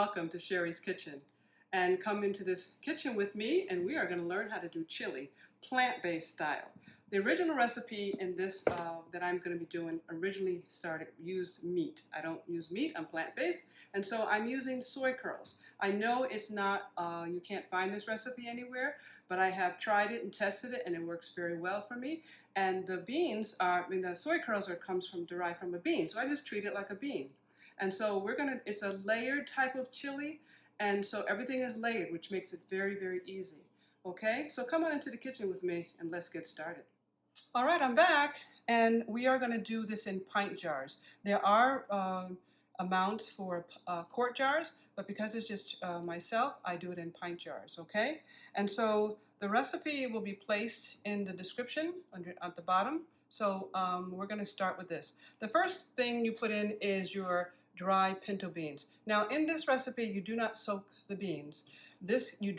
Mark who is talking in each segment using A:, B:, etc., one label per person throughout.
A: welcome to Sherry's Kitchen. And come into this kitchen with me and we are going to learn how to do chili, plant-based style. The original recipe in this that I'm going to be doing originally used meat. I don't use meat, I'm plant-based, and so I'm using soy curls. I know it's not, you can't find this recipe anywhere, but I have tried it and tested it and it works very well for me. And the beans are, the soy curls derived from a bean, so I just treat it like a bean. And so it's a layered type of chili, and so everything is layered, which makes it very, very easy. Okay, so come on into the kitchen with me and let's get started. All right, I'm back, and we are going to do this in pint jars. There are amounts for quart jars, but because it's just myself, I do it in pint jars, okay? And so the recipe will be placed in the description at the bottom. So we're going to start with this. The first thing you put in is your dry pinto beans. Now in this recipe, you do not soak the beans. You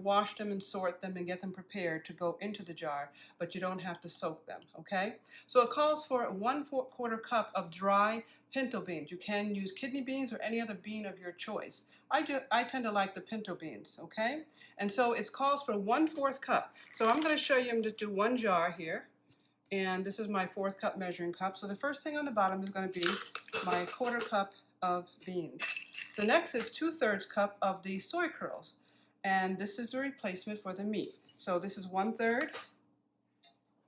A: wash them and sort them and get them prepared to go into the jar, but you don't have to soak them, okay? So it calls for 1/4 cup of dry pinto beans. You can use kidney beans or any other bean of your choice. I tend to like the pinto beans, okay? And so it calls for 1/4 cup. So I'm going to show you, I'm going to do one jar here, and this is my 1/4 cup measuring cup. So the first thing on the bottom is going to be my 1/4 cup of beans. The next is 2/3 cup of the soy curls. And this is the replacement for the meat. So this is 1/3,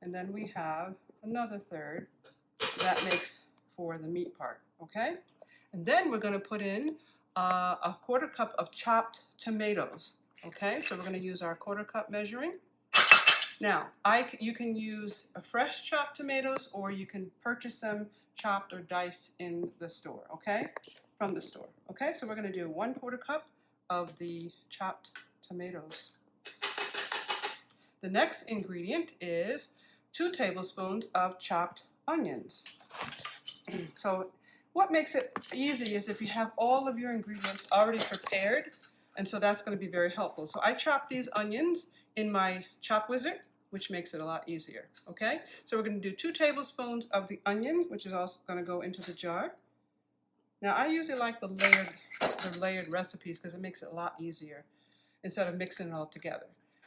A: and then we have another third. That makes for the meat part, okay? And then we're going to put in a 1/4 cup of chopped tomatoes, okay? So we're going to use our 1/4 cup measuring. Now, you can use fresh chopped tomatoes, or you can purchase them chopped or diced in the store, okay? From the store, okay? So we're going to do 1/4 cup of the chopped tomatoes. The next ingredient is 2 tablespoons of chopped onions. So what makes it easy is if you have all of your ingredients already prepared, and so that's going to be very helpful. So I chop these onions in my Chop Wizard, which makes it a lot easier, okay? So we're going to do 2 tablespoons of the onion, which is also going to go into the jar. Now I usually like the layered recipes because it makes it a lot easier instead of mixing it all together.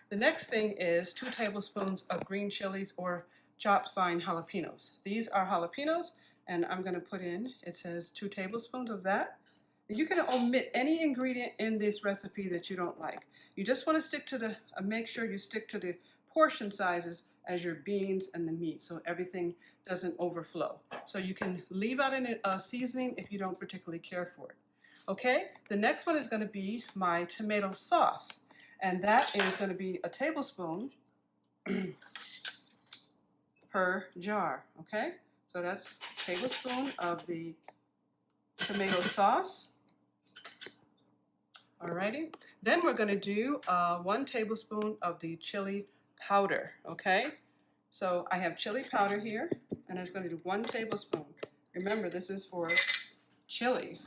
A: The next thing is 2 tablespoons of green chilies or chopped fine jalapenos. These are jalapenos, and I'm going to put in, it says 2 tablespoons of that. You can omit any ingredient in this recipe that you don't like. You just want to stick to make sure you stick to the portion sizes as your beans and the meat, so everything doesn't overflow. So you can leave out a seasoning if you don't particularly care for it. Okay, the next one is going to be my tomato sauce, and that is going to be a tablespoon per jar. Okay, so that's a tablespoon of the tomato sauce. Alrighty, then we're going to do 1 tablespoon of the chili powder. Okay, so I have chili powder here, and it's going to do 1 tablespoon. Remember, this is for chili.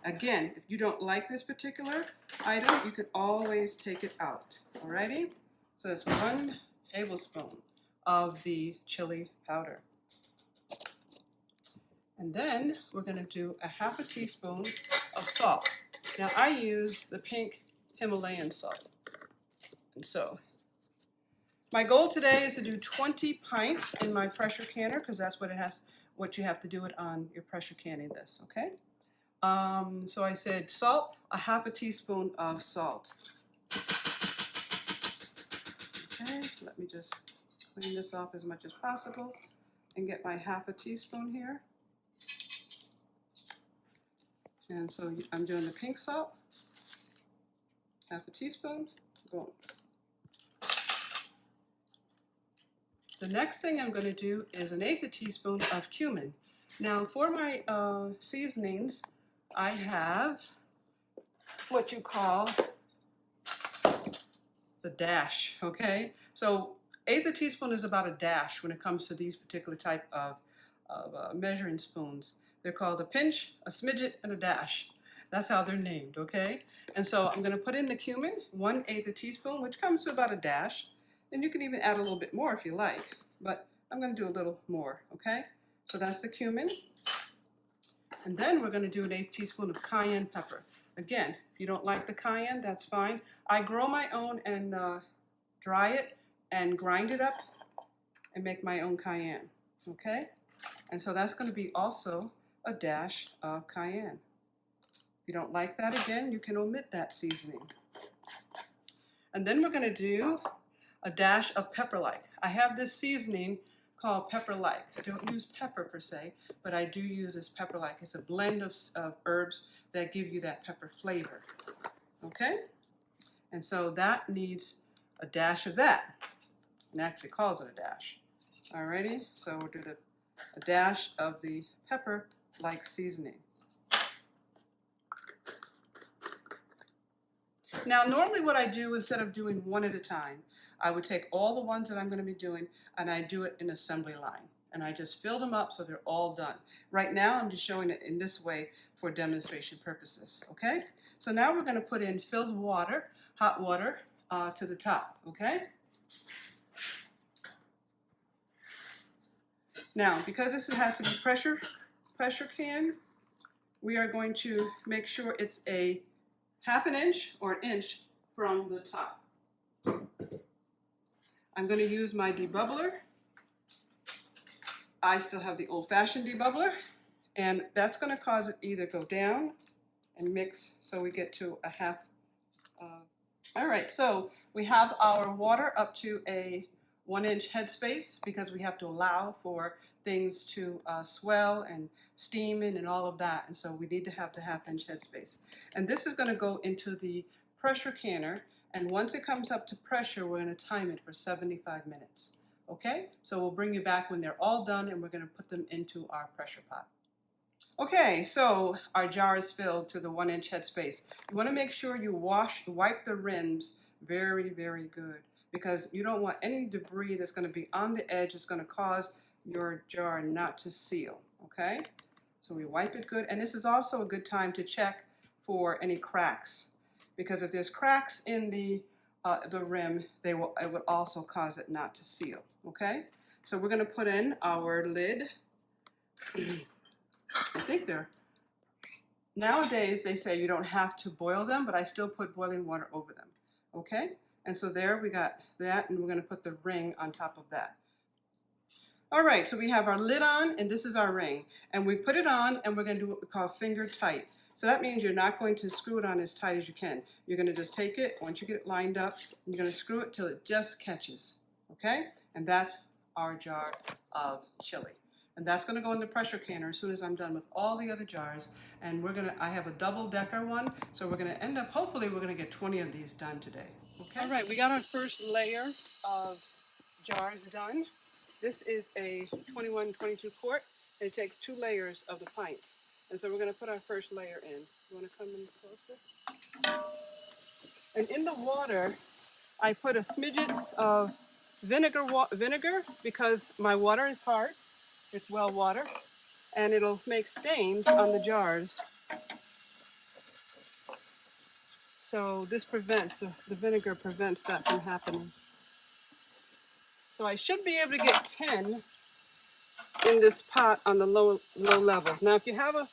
A: Again, if you don't like this particular item, you could always take it out. Alrighty? So it's 1 tablespoon of the chili powder. And then we're going to do a 1/2 teaspoon of salt. Now I use the pink Himalayan salt. And so my goal today is to do 20 pints in my pressure canner, because that's what you have to do it on your pressure canning this, okay? So I said salt, a 1/2 teaspoon of salt. Okay, let me just clean this off as much as possible and get my 1/2 teaspoon here. And so I'm doing the pink salt, 1/2 teaspoon, boom. The next thing I'm going to do is 1/8 teaspoon of cumin. Now for my seasonings, I have what you call the dash, okay? So 1/8 teaspoon is about a dash when it comes to these particular type of measuring spoons. They're called a pinch, a smidget, and a dash. That's how they're named, okay? And so I'm going to put in the cumin, 1/8 teaspoon, which comes to about a dash. And you can even add a little bit more if you like, but I'm going to do a little more, okay? So that's the cumin. And then we're going to do 1/8 teaspoon of cayenne pepper. Again, if you don't like the cayenne, that's fine. I grow my own and dry it and grind it up and make my own cayenne, okay? And so that's going to be also a dash of cayenne. If you don't like that, again, you can omit that seasoning. And then we're going to do a dash of pepper-like. I have this seasoning called pepper-like. I don't use pepper per se, but I do use this pepper-like. It's a blend of herbs that give you that pepper flavor, okay? And so that needs a dash of that, and actually calls it a dash. Alrighty, so we'll do a dash of the pepper-like seasoning. Now, normally what I do, instead of doing one at a time, I would take all the ones that I'm going to be doing and I do it in assembly line. And I just fill them up so they're all done. Right now, I'm just showing it in this way for demonstration purposes, okay? So now we're going to put in filled water, hot water, to the top, okay? Now, because this has to be pressure can, we are going to make sure it's a half an inch or an inch from the top. I'm going to use my debubbler. I still have the old-fashioned debubbler, and that's going to cause it either go down and mix so we get to a half. All right, so we have our water up to a 1-inch headspace because we have to allow for things to swell and steam in and all of that, and so we need to have the half-inch headspace. And this is going to go into the pressure canner, and once it comes up to pressure, we're going to time it for 75 minutes. Okay, so we'll bring you back when they're all done, and we're going to put them into our pressure pot. Okay, so our jar is filled to the 1-inch headspace. You want to make sure you wipe the rims very, very good, because you don't want any debris that's going to be on the edge that's going to cause your jar not to seal, okay? So we wipe it good, and this is also a good time to check for any cracks, because if there's cracks in the rim, it would also cause it not to seal, okay? So we're going to put in our lid. I think nowadays they say you don't have to boil them, but I still put boiling water over them, okay? And so there we got that, and we're going to put the ring on top of that. All right, so we have our lid on, and this is our ring. And we put it on, and we're going to do what we call finger tight. So that means you're not going to screw it on as tight as you can. You're going to just take it, once you get it lined up, you're going to screw it till it just catches, okay? And that's our jar of chili. And that's going to go in the pressure canner as soon as I'm done with all the other jars. And I have a double-decker one, so we're going to end up, hopefully we're going to get 20 of these done today. Okay? All right, we got our first layer of jars done. This is a 21-22 quart, and it takes 2 layers of the pints. And so we're going to put our first layer in. You want to come in closer? And in the water, I put a smidget of vinegar because my water is hard. It's well water, and it'll make stains on the jars. So this prevents, the vinegar prevents that from happening. So I should be able to get 10 in this pot on the low level. Now if you have a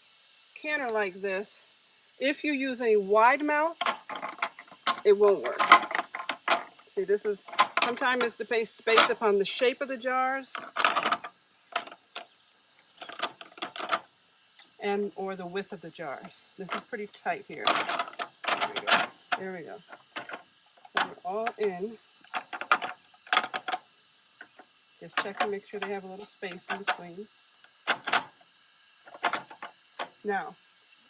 A: canner like this, if you use a wide mouth, it won't work. See, this is, sometimes it's based upon the shape of the jars and or the width of the jars. This is pretty tight here. There we go. There we go. So we're all in. Just check and make sure they have a little space in between. Now,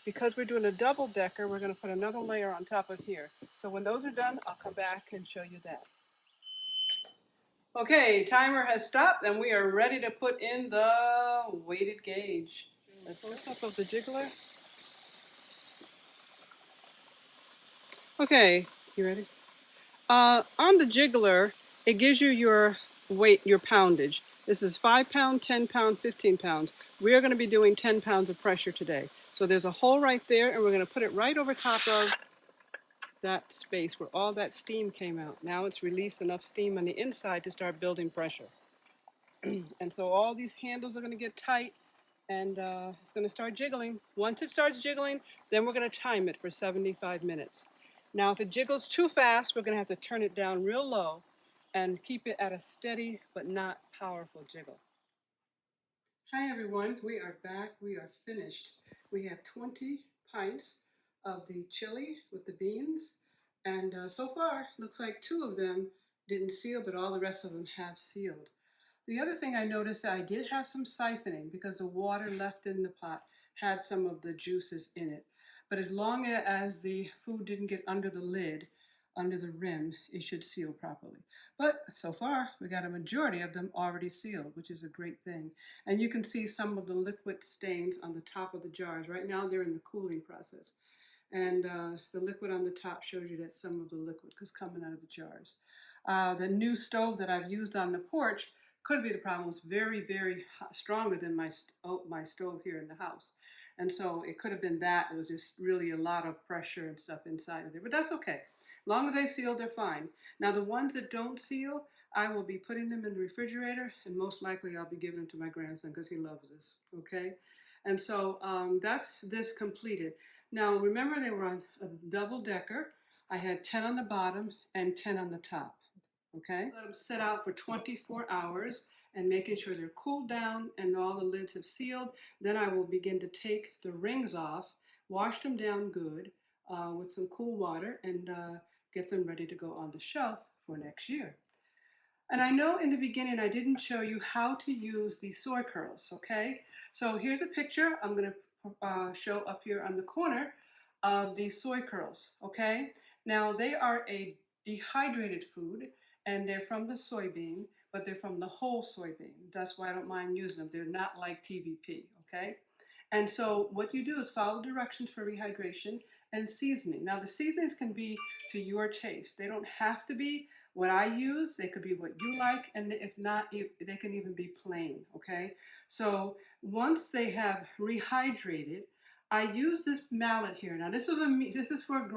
A: because we're doing a double decker, we're going to put another layer on top of here. So when those are done, I'll come back and show you that. Okay, timer has stopped, and we are ready to put in the weighted gauge. Let's lift up of the jiggler. Okay, you ready? On the jiggler, it gives you your weight, your poundage. This is 5 pound, 10 pound, 15 pounds. We are going to be doing 10 pounds of pressure today. So there's a hole right there, and we're going to put it right over top of that space where all that steam came out. Now it's released enough steam on the inside to start building pressure. And so all these handles are going to get tight, and it's going to start jiggling. Once it starts jiggling, then we're going to time it for 75 minutes. Now, if it jiggles too fast, we're going to have to turn it down real low and keep it at a steady but not powerful jiggle. Hi everyone, we are back. We are finished. We have 20 pints of the chili with the beans, and so far looks like 2 of them didn't seal, but all the rest of them have sealed. The other thing I noticed, I did have some siphoning because the water left in the pot had some of the juices in it. But as long as the food didn't get under the lid, under the rim, it should seal properly. But so far, we got a majority of them already sealed, which is a great thing. And you can see some of the liquid stains on the top of the jars. Right now, they're in the cooling process. And the liquid on the top shows you that some of the liquid is coming out of the jars. The new stove that I've used on the porch could be the problem. It's very, very hot, stronger than my stove here in the house. And so it could have been that. It was just really a lot of pressure and stuff inside of there. But that's okay. As long as they seal, they're fine. Now the ones that don't seal, I will be putting them in the refrigerator, and most likely I'll be giving them to my grandson because he loves this, okay? And so that's this completed. Now remember, they were on a double decker. I had 10 on the bottom and 10 on the top, okay? Let them sit out for 24 hours and making sure they're cooled down and all the lids have sealed. Then I will begin to take the rings off, wash them down good with some cool water, and get them ready to go on the shelf for next year. And I know in the beginning I didn't show you how to use these soy curls, okay? So here's a picture I'm going to show up here on the corner of these soy curls, okay? Now they are a dehydrated food and they're from the soybean, but they're from the whole soybean. That's why I don't mind using them. They're not like TVP, okay? And so what you do is follow directions for rehydration and seasoning. Now the seasonings can be to your taste. They don't have to be what I use. They could be what you like, and if not, they can even be plain, okay? So once they have rehydrated, I use this mallet here. Now this is for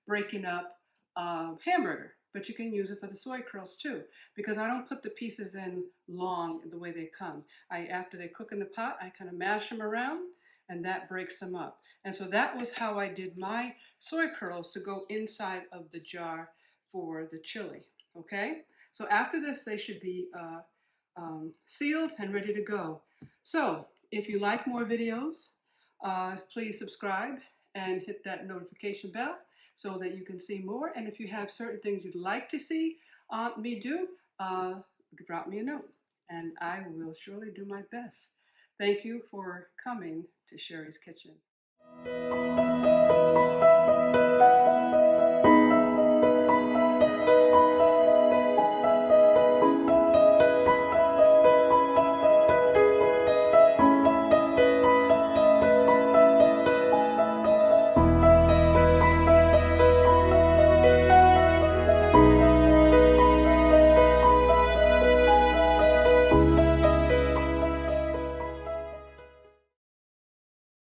A: breaking up hamburger, but you can use it for the soy curls too, because I don't put the pieces in long the way they come. After they cook in the pot, I kind of mash them around, and that breaks them up. And so that was how I did my soy curls to go inside of the jar for the chili, okay? So after this, they should be sealed and ready to go. So if you like more videos, please subscribe and hit that notification bell so that you can see more. And if you have certain things you'd like to see me do, drop me a note and I will surely do my best. Thank you for coming to Sherry's Kitchen.